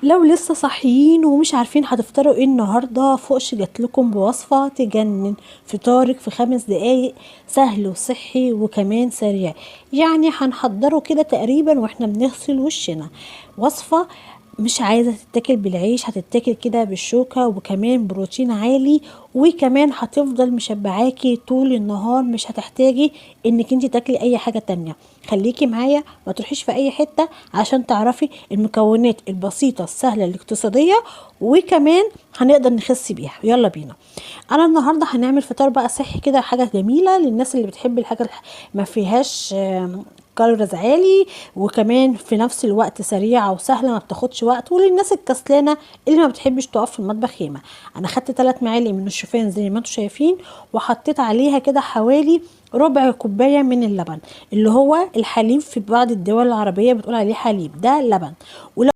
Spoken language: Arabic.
لو لسه صاحيين ومش عارفين هتفطروا ايه النهارده، فوقش جات لكم بوصفه تجنن. فطارك في 5 دقايق، سهل وصحي وكمان سريع. يعني هنحضره كده تقريبا واحنا بنغسل وشنا. وصفه مش عايزه تتاكل بالعيش، هتتاكل كده بالشوكه، وكمان بروتين عالي، وكمان هتفضل مشبعاكي طول النهار. مش هتحتاجي انك انت تاكلي اي حاجه تانية. خليكي معايا، ما تروحيش في اي حته عشان تعرفي المكونات البسيطه السهله الاقتصاديه، وكمان هنقدر نخس بيها. يلا بينا. انا النهارده هنعمل فطار بقى صحي كده، حاجه جميله للناس اللي بتحب الحاجه ما فيهاش كالوريز عالي، وكمان في نفس الوقت سريعه وسهله ما بتاخدش وقت، وللناس الكسلانه اللي ما بتحبش تقف في المطبخ ياما. انا خدت 3 معالق من الشوفان زي ما انتم شايفين، وحطيت عليها كده حوالي ربع كوبايه من اللبن، اللي هو الحليب. في بعض الدول العربيه بتقول عليه حليب، ده لبن.